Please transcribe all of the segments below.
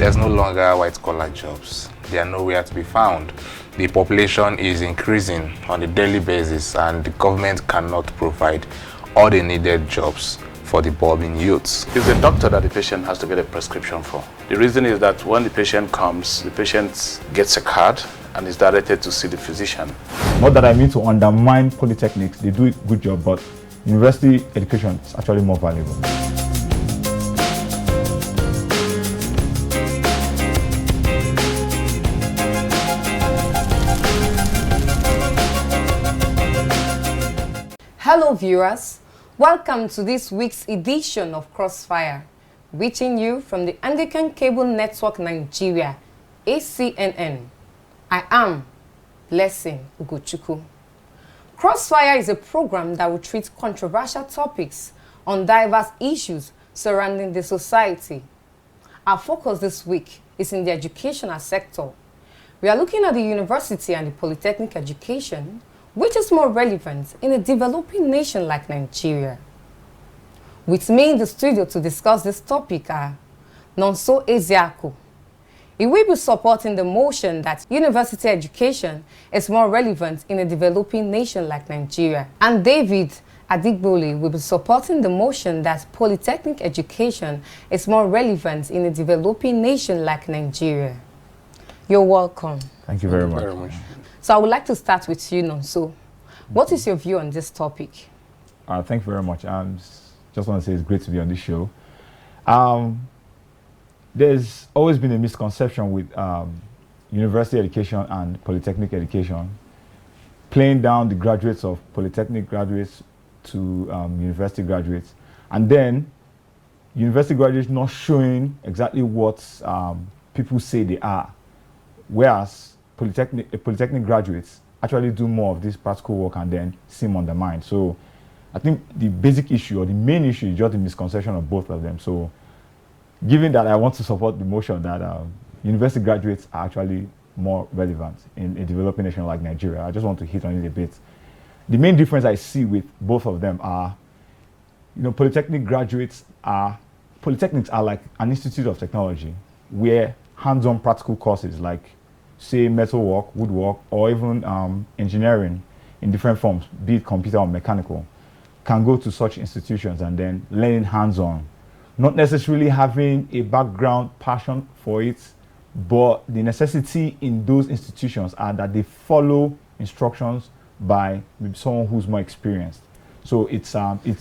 There's no longer white-collar jobs. They are nowhere to be found. The population is increasing on a daily basis, and the government cannot provide all the needed jobs for the bubbling youths. It's the doctor that the patient has to get a prescription for. The reason is that when the patient comes, the patient gets a card and is directed to see the physician. Not that I mean to undermine polytechnics, they do a good job, but university education is actually more valuable. Hello viewers, welcome to this week's edition of Crossfire, reaching you from the Anglican Cable Network Nigeria, ACNN. I am Blessing Ugochukwu. Crossfire is a program that will treat controversial topics on diverse issues surrounding the society. Our focus this week is in the educational sector. We are looking at the university and the polytechnic education, which is more relevant in a developing nation like Nigeria. With me in the studio to discuss this topic are Nonso Ezeaku. He will be supporting the motion that university education is more relevant in a developing nation like Nigeria. And David Adigbole will be supporting the motion that polytechnic education is more relevant in a developing nation like Nigeria. You're welcome. Thank you very much. So I would like to start with you, Nonso. What is your view on this topic? Thank you very much. Just want to say it's great to be on this show. There's always been a misconception with university education and polytechnic education, playing down the graduates of polytechnic graduates to university graduates, and then university graduates not showing exactly what people say they are, whereas polytechnic graduates actually do more of this practical work and then seem undermined. So I think the basic issue or the main issue is just the misconception of both of them. So given that, I want to support the motion that university graduates are actually more relevant in a developing nation like Nigeria. I just want to hit on it a bit. The main difference I see with both of them are, polytechnics are like an institute of technology where hands-on practical courses like, say, metalwork, woodwork, or even engineering in different forms, be it computer or mechanical, can go to such institutions and then learning hands-on. Not necessarily having a background passion for it, but the necessity in those institutions are that they follow instructions by maybe someone who's more experienced. So it's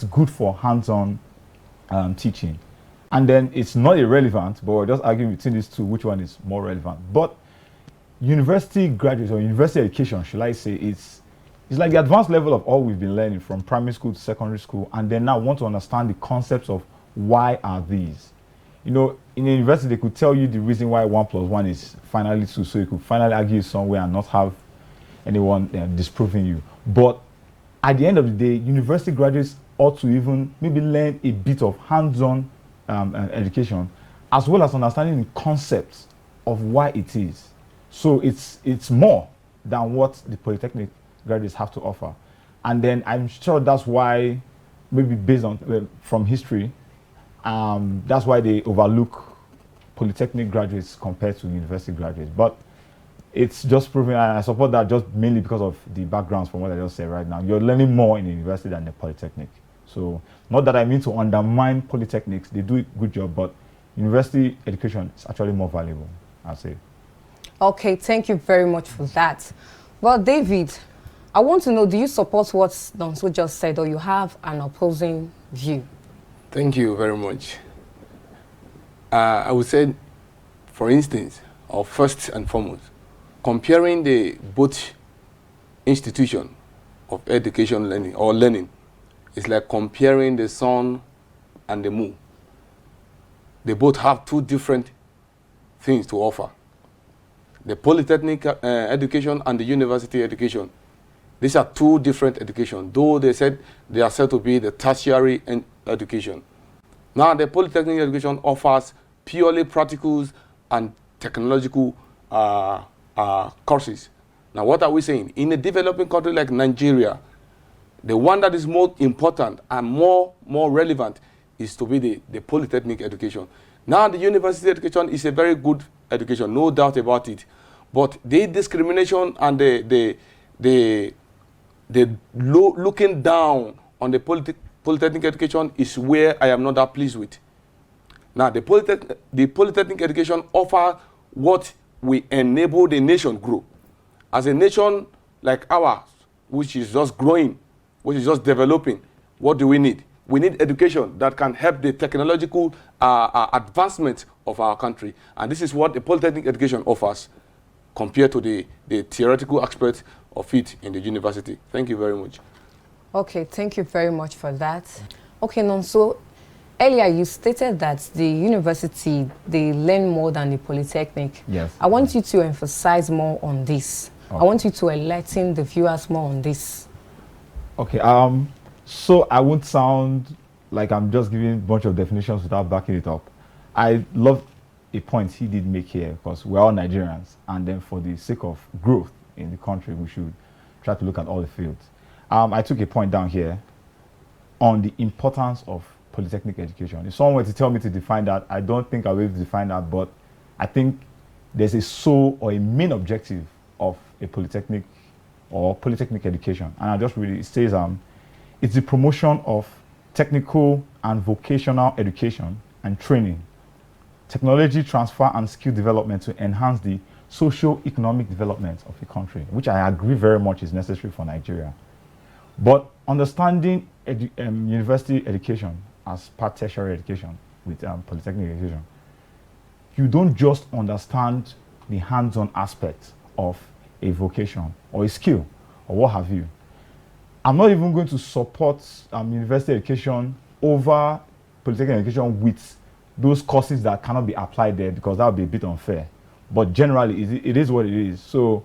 good for hands-on teaching. And then it's not irrelevant, but we're just arguing between these two, which one is more relevant. But university graduates or university education, should I say, it's like the advanced level of all we've been learning from primary school to secondary school, and then now want to understand the concepts of why are these. In a university, they could tell you the reason why 1 + 1 is finally 2, so you could finally argue somewhere and not have anyone disproving you. But at the end of the day, university graduates ought to even maybe learn a bit of hands-on education, as well as understanding the concepts of why it is. So it's more than what the polytechnic graduates have to offer. And then I'm sure that's why, maybe based on from history, that's why they overlook polytechnic graduates compared to university graduates. But it's just proving, and I support that just mainly because of the backgrounds from what I just said right now. You're learning more in the university than the polytechnic. So not that I mean to undermine polytechnics, they do a good job, but university education is actually more valuable, I'll say. Okay, thank you very much for that. Well, David, I want to know, do you support what Nonso just said, or you have an opposing view? Thank you very much. I would say, for instance, or first and foremost, comparing the both institution of education learning is like comparing the sun and the moon. They both have two different things to offer. The polytechnic education and the university education. These are two different education, though they said they are said to be the tertiary education. Now, the polytechnic education offers purely practicals and technological courses. Now, what are we saying? In a developing country like Nigeria, the one that is more important and more relevant is to be the polytechnic education. Now the university education is a very good education, no doubt about it. But the discrimination and the looking down on the polytechnic education is where I am not that pleased with. Now the polytechnic education offer what will enable the nation grow. As a nation like ours, which is just growing, which is just developing, what do we need? We need education that can help the technological advancement of our country. And this is what the polytechnic education offers compared to the theoretical aspect of it in the university. Thank you very much. Okay, thank you very much for that. Okay, Nonso, earlier you stated that the university, they learn more than the polytechnic. Yes. I want you to emphasize more on this. Okay. I want you to enlighten the viewers more on this. Okay, so I won't sound like I'm just giving a bunch of definitions without backing it up. I love a point he did make here, because we're all Nigerians, and then for the sake of growth in the country, we should try to look at all the fields. I took a point down here on the importance of polytechnic education. If someone were to tell me to define that, I don't think I'll be able to define that, but I think there's a sole or a main objective of a polytechnic or polytechnic education. And I just really, it says it's the promotion of technical and vocational education and training, technology transfer and skill development to enhance the socio-economic development of the country, which I agree very much is necessary for Nigeria. But understanding university education as part tertiary education with polytechnic education, you don't just understand the hands-on aspect of a vocation or a skill or what have you. I'm not even going to support university education over polytechnic education with those courses that cannot be applied there, because that would be a bit unfair. But generally, it is what it is. So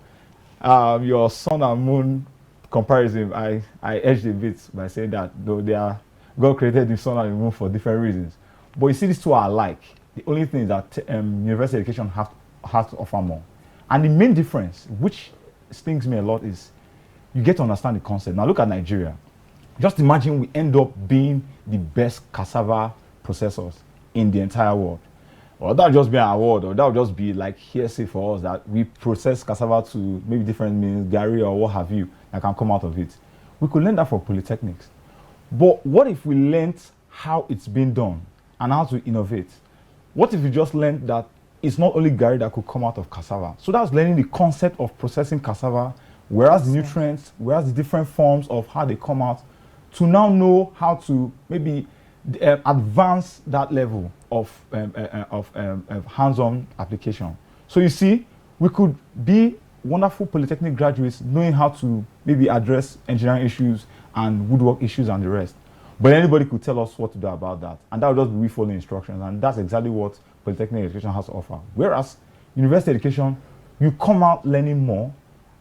your sun and moon comparison, I edged a bit by saying that though God created the sun and the moon for different reasons. But you see, these two are alike. The only thing is that university education has to offer more. And the main difference, which stings me a lot, is you get to understand the concept. Now look at Nigeria. Just imagine we end up being the best cassava processors in the entire world. Or that would just be an award, or that would just be like hearsay for us that we process cassava to maybe different means, gari or what have you, that can come out of it. We could learn that for polytechnics. But what if we learned how it's being done and how to innovate? What if we just learned that it's not only gari that could come out of cassava? So that's learning the concept of processing cassava, whereas the nutrients, whereas the different forms of how they come out, to now know how to maybe advance that level of hands-on application. So you see, we could be wonderful polytechnic graduates knowing how to maybe address engineering issues and woodwork issues and the rest. But anybody could tell us what to do about that. And that would just be we following instructions. And that's exactly what polytechnic education has to offer. Whereas university education, you come out learning more.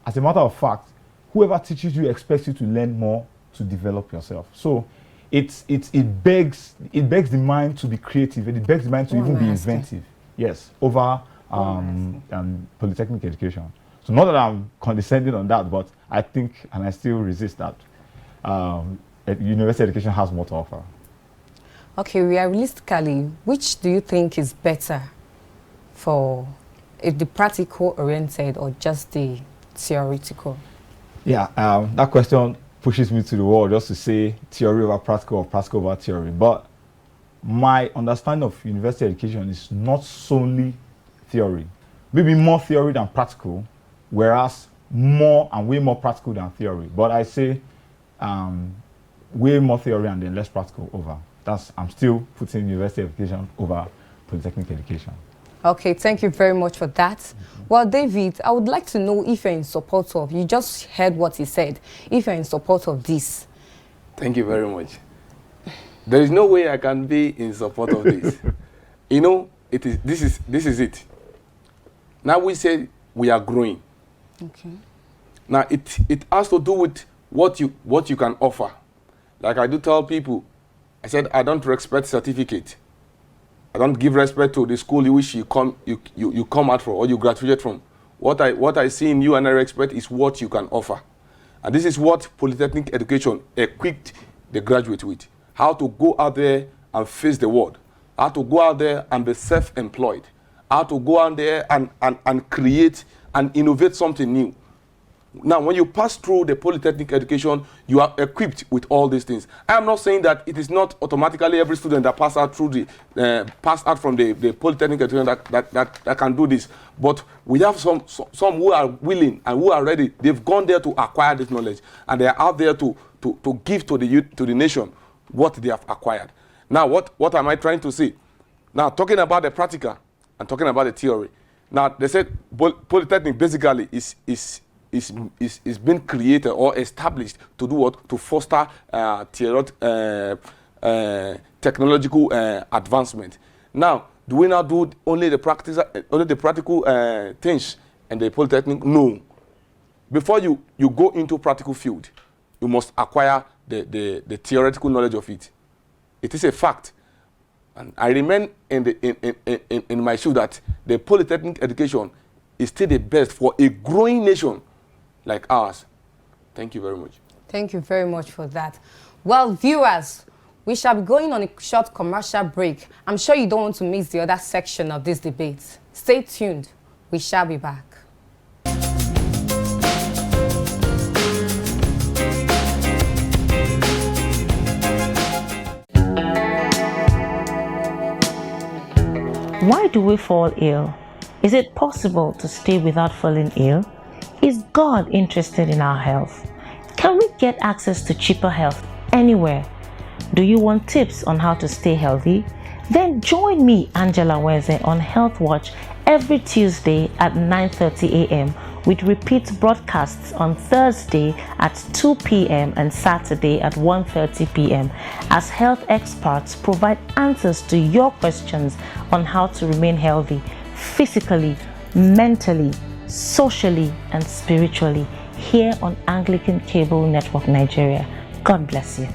As a matter of fact, whoever teaches you expects you to learn more to develop yourself. So it begs the mind to be creative. It begs the mind to even be inventive. Yes, over polytechnic education. So not that I'm condescending on that, but I think, and I still resist that, university education has more to offer. Okay, realistically, which do you think is better for the practical oriented or just the theoretical? Yeah, that question pushes me to the wall just to say theory over practical or practical over theory. But my understanding of university education is not solely theory. Maybe more theory than practical, whereas more and way more practical than theory. But I say way more theory and then less practical over. I'm still putting university education over polytechnic education. Okay, thank you very much for that. Well, David, I would like to know if you're in support of, you just heard what he said, if you're in support of this. Thank you very much. There is no way I can be in support of this. You know, this is it. Now we say we are growing. Okay. Now it has to do with what you can offer. Like I do tell people, I said I don't respect certificate. I don't give respect to the school in which you come out from or you graduate from. What I see in you and I respect is what you can offer. And this is what polytechnic education equipped the graduate with. How to go out there and face the world how to go out there and be self-employed, how to go out there and create and innovate something new. Now, when you pass through the Polytechnic education, you are equipped with all these things. I am not saying that it is not automatically every student that pass out through the pass out from the Polytechnic education that can do this. But we have some who are willing and who are ready. They've gone there to acquire this knowledge, and they are out there to give to the youth, to the nation, what they have acquired. Now, what am I trying to say? Now, talking about the practical and talking about the theory. Now, they said Polytechnic basically is being created or established to do what? To foster technological advancement. Now, do we now do only the practical things in the Polytechnic? No. Before you go into practical field, you must acquire the theoretical knowledge of it. It is a fact. And I remain in my shoe that the Polytechnic education is still the best for a growing nation like ours. Thank you very much. Thank you very much for that. Well, viewers, we shall be going on a short commercial break. I'm sure you don't want to miss the other section of this debate. Stay tuned. We shall be back. Why do we fall ill? Is it possible to stay without falling ill? Is God interested in our health? Can we get access to cheaper health anywhere? Do you want tips on how to stay healthy? Then join me, Angela Weze, on Health Watch every Tuesday at 9:30 a.m. with repeat broadcasts on Thursday at 2 p.m. and Saturday at 1:30 p.m. as health experts provide answers to your questions on how to remain healthy physically, mentally, socially, and spiritually here on Anglican Cable Network Nigeria. God bless you.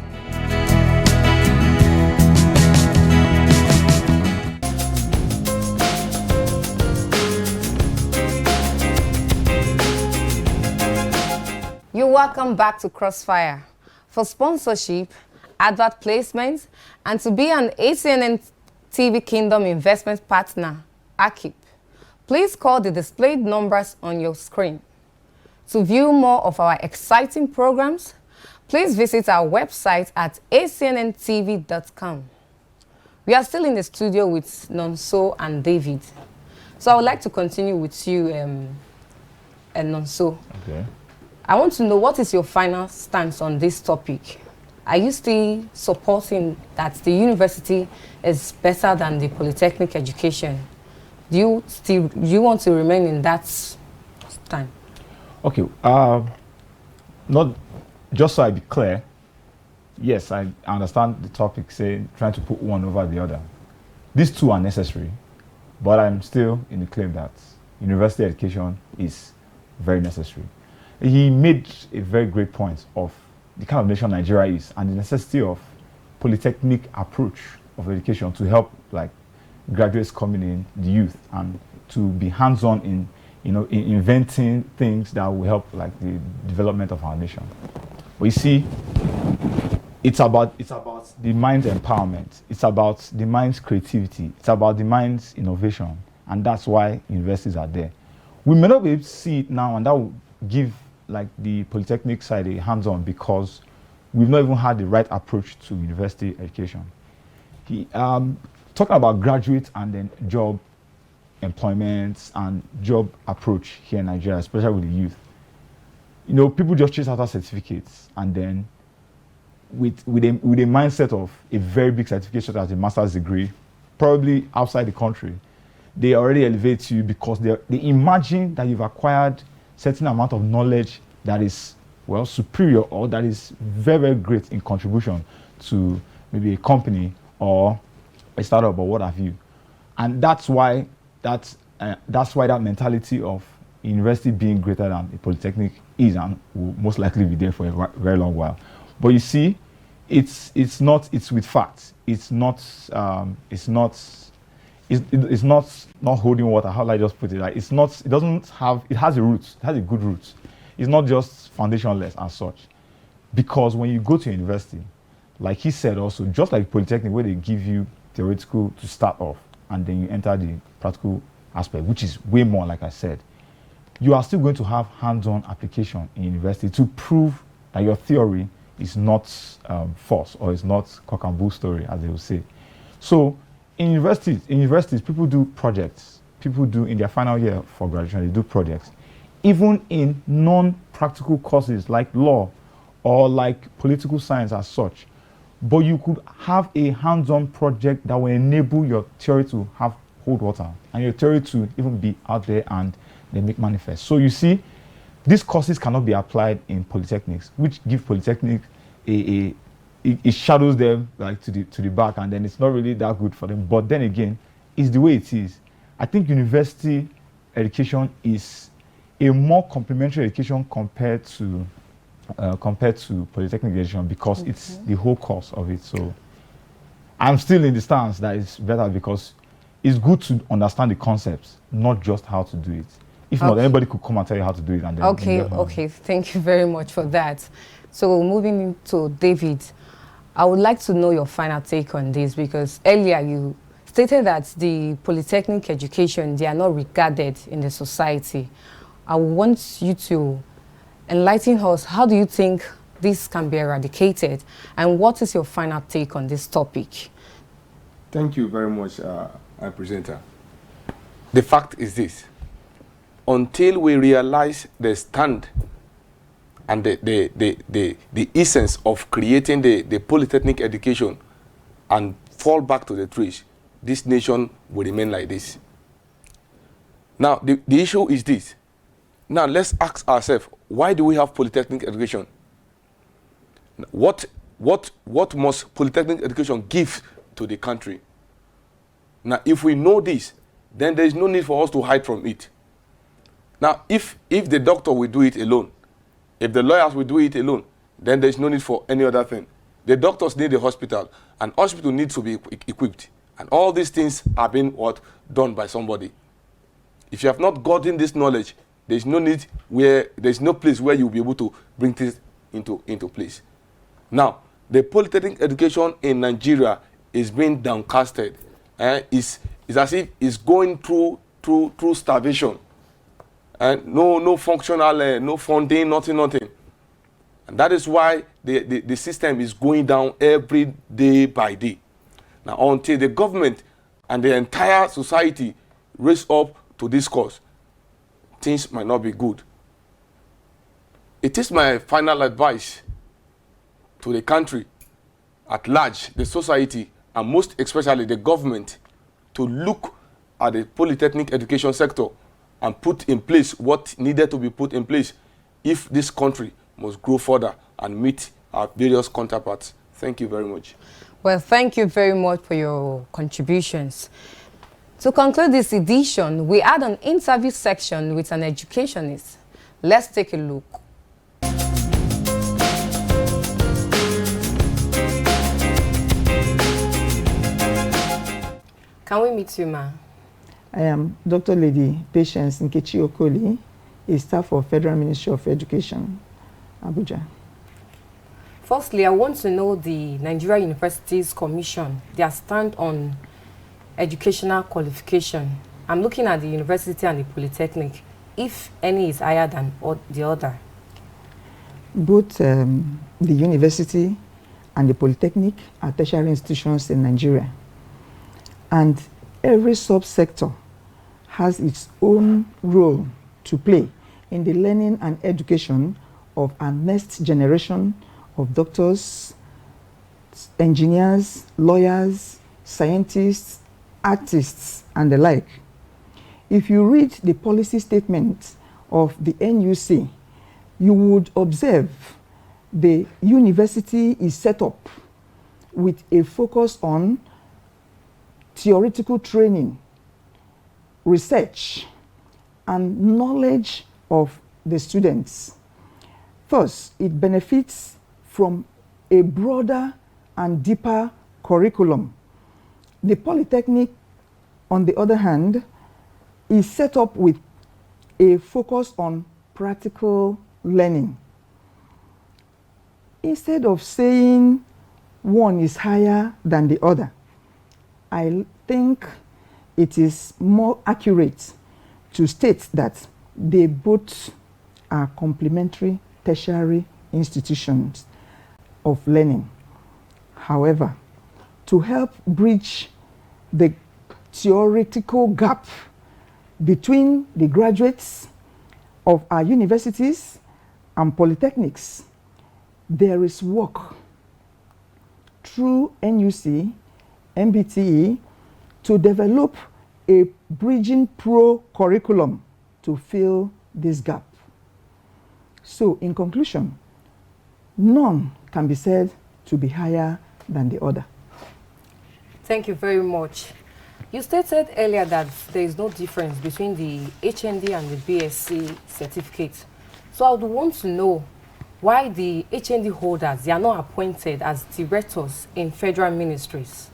You're welcome back to Crossfire. For sponsorship, advert placements, and to be an ACNNTV Kingdom investment partner, AKIP, please call the displayed numbers on your screen. To view more of our exciting programs, please visit our website at acnntv.com. We are still in the studio with Nonso and David. So I would like to continue with you, Nonso. Okay. I want to know, what is your final stance on this topic? Are you still supporting that the university is better than the Polytechnic education? Do you want to remain in that stand? Okay. Not just so I be clear. Yes, I understand the topic, saying trying to put one over the other. These two are necessary, but I'm still in the claim that university education is very necessary. He made a very great point of the kind of nation Nigeria is and the necessity of Polytechnic approach of education to help like graduates coming in, the youth, and to be hands-on in inventing things that will help like the development of our nation. But you see, it's about the mind's empowerment. It's about the mind's creativity. It's about the mind's innovation, and that's why universities are there. We may not be able to see it now, and that will give like the Polytechnic side a hands-on because we've not even had the right approach to university education. Talking about graduate and then job employment and job approach here in Nigeria, especially with the youth. People just chase after certificates, and then with a mindset of a very big certificate such as a master's degree, probably outside the country, they already elevate you because they imagine that you've acquired certain amount of knowledge that is, well, superior or that is very, very great in contribution to maybe a company or a startup or what have you. And that's why that mentality of university being greater than a Polytechnic is and will most likely be there for a very long while. But you see, it's with facts. It's not holding water. How do I just put it? Like it has a roots. It has a good roots. It's not just foundationless as such. Because when you go to university, like he said also, just like Polytechnic, where they give you theoretical to start off, and then you enter the practical aspect, which is way more, like I said. You are still going to have hands-on application in university to prove that your theory is not false, or is not cock and bull story, as they will say. So in universities, people do projects. People do, in their final year for graduation, they do projects. Even in non-practical courses like law or like political science as such. But you could have a hands-on project that will enable your theory to hold water, and your theory to even be out there and then make manifest. So you see, these courses cannot be applied in polytechnics, which give polytechnic it shadows them like to the back, and then it's not really that good for them. But then again, it's the way it is. I think university education is a more complementary education compared to polytechnic education, because it's the whole course of it. So I'm still in the stance that it's better, because it's good to understand the concepts, not just how to do it. If not, anybody could come and tell you how to do it. And then okay, thank you very much for that. So moving to David, I would like to know your final take on this, because earlier you stated that the polytechnic education, they are not regarded in the society. I want you to enlighten us. How do you think this can be eradicated, and what is your final take on this topic? Thank you very much, our presenter. The fact is this: until we realize the stand and the essence of creating the polytechnic education and fall back to the trees, this nation will remain like this. Now, the issue is this. Now, let's ask ourselves, why do we have polytechnic education? What must polytechnic education give to the country? Now, if we know this, then there is no need for us to hide from it. Now, if the doctor will do it alone, if the lawyers will do it alone, then there is no need for any other thing. The doctors need a hospital, and hospital needs to be equipped. And all these things are being done by somebody. If you have not gotten this knowledge, there's no place where you'll be able to bring this into place. Now, the polytechnic education in Nigeria is being downcasted. It's as if it's going through starvation. And no functional, no funding, nothing. And that is why the system is going down every day by day. Now, until the government and the entire society raise up to this cause, things might not be good. It is my final advice to the country at large, the society, and most especially the government, to look at the polytechnic education sector and put in place what needed to be put in place if this country must grow further and meet our various counterparts. Thank you very much. Well, thank you very much for your contributions. To conclude this edition, we had an interview section with an educationist. Let's take a look. Can we meet you, ma? I am Dr. Lady Patience Nkechi Okoli, a staff of Federal Ministry of Education, Abuja. Firstly, I want to know the Nigeria Universities Commission, their stand on educational qualification. I'm looking at the university and the polytechnic, if any is higher than the other. Both the university and the polytechnic are tertiary institutions in Nigeria. And every subsector has its own role to play in the learning and education of our next generation of doctors, engineers, lawyers, scientists, artists, and the like. If you read the policy statement of the NUC, you would observe the university is set up with a focus on theoretical training, research, and knowledge of the students. First, it benefits from a broader and deeper curriculum. The Polytechnic, on the other hand, is set up with a focus on practical learning. Instead of saying one is higher than the other, I think it is more accurate to state that they both are complementary tertiary institutions of learning. However, to help bridge the theoretical gap between the graduates of our universities and polytechnics, there is work through NUC, MBTE, to develop a bridging pro curriculum to fill this gap. So, in conclusion, none can be said to be higher than the other. Thank you very much. You stated earlier that there is no difference between the HND and the BSc certificate. So I would want to know why the HND holders, they are not appointed as directors in federal ministries.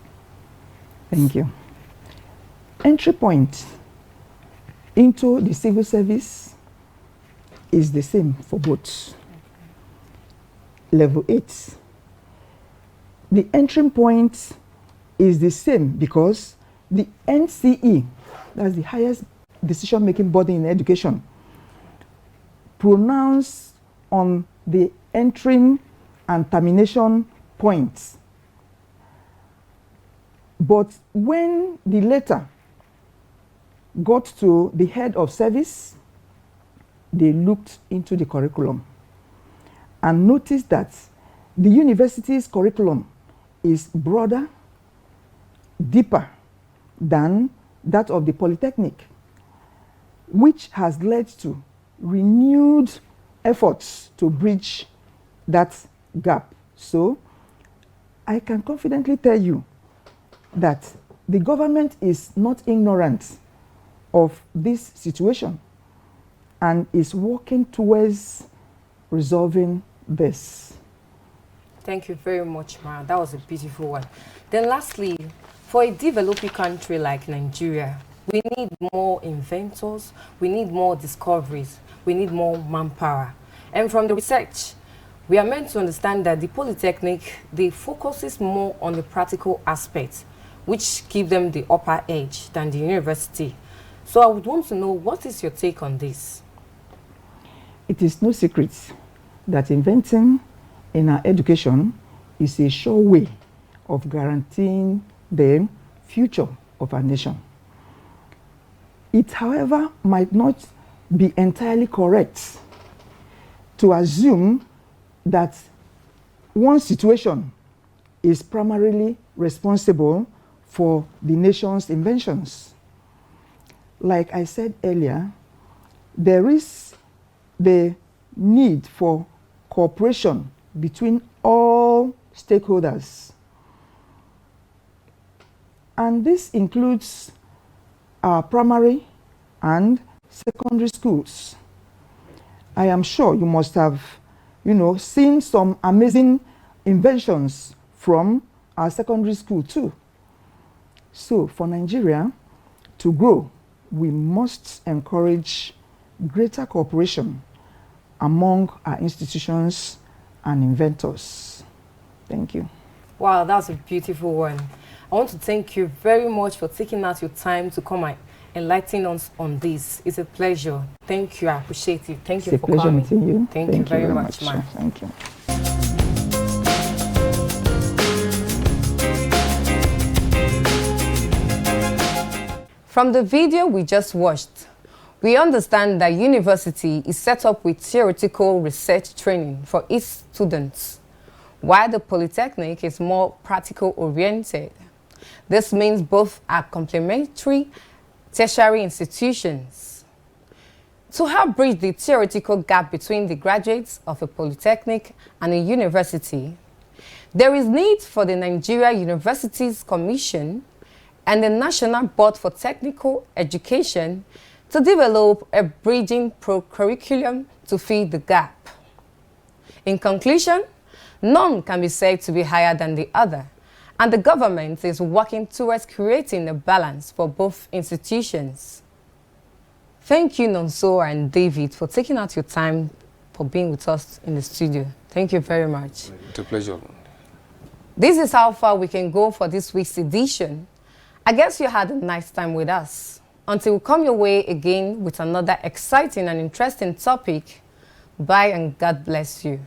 Thank you. Entry point into the civil service is the same for both. Level 8. The entry point is the same because the NCE, that's the highest decision-making body in education, pronounce on the entering and termination points. But when the letter got to the head of service, they looked into the curriculum and noticed that the university's curriculum is broader, deeper than that of the Polytechnic, which has led to renewed efforts to bridge that gap. So I can confidently tell you that the government is not ignorant of this situation and is working towards resolving this. Thank you very much, Ma. That was a beautiful one. Then lastly, for a developing country like Nigeria, we need more inventors, we need more discoveries, we need more manpower. And from the research, we are meant to understand that the Polytechnic, they focuses more on the practical aspects, which give them the upper edge than the university. So I would want to know, what is your take on this? It is no secret that inventing in our education is a sure way of guaranteeing the future of our nation. It, however, might not be entirely correct to assume that one situation is primarily responsible for the nation's inventions. Like I said earlier, there is the need for cooperation between all stakeholders. And this includes our primary and secondary schools. I am sure you must have, seen some amazing inventions from our secondary school too. So for Nigeria to grow, we must encourage greater cooperation among our institutions and inventors. Thank you. Wow, that's a beautiful one. I want to thank you very much for taking out your time to come and enlighten us on this. It's a pleasure. Thank you. I appreciate it. Thank you for coming. It's a pleasure meeting you. Thank you very much, ma'am. Thank you. From the video we just watched, we understand that university is set up with theoretical research training for its students, while the Polytechnic is more practical oriented. This means both are complementary tertiary institutions. To help bridge the theoretical gap between the graduates of a Polytechnic and a university, there is need for the Nigeria Universities Commission and the National Board for Technical Education to develop a bridging curriculum to fill the gap. In conclusion, none can be said to be higher than the other, and the government is working towards creating a balance for both institutions. Thank you, Nonso and David, for taking out your time for being with us in the studio. Thank you very much. It's a pleasure. This is how far we can go for this week's edition. I guess you had a nice time with us. Until we come your way again with another exciting and interesting topic, bye and God bless you.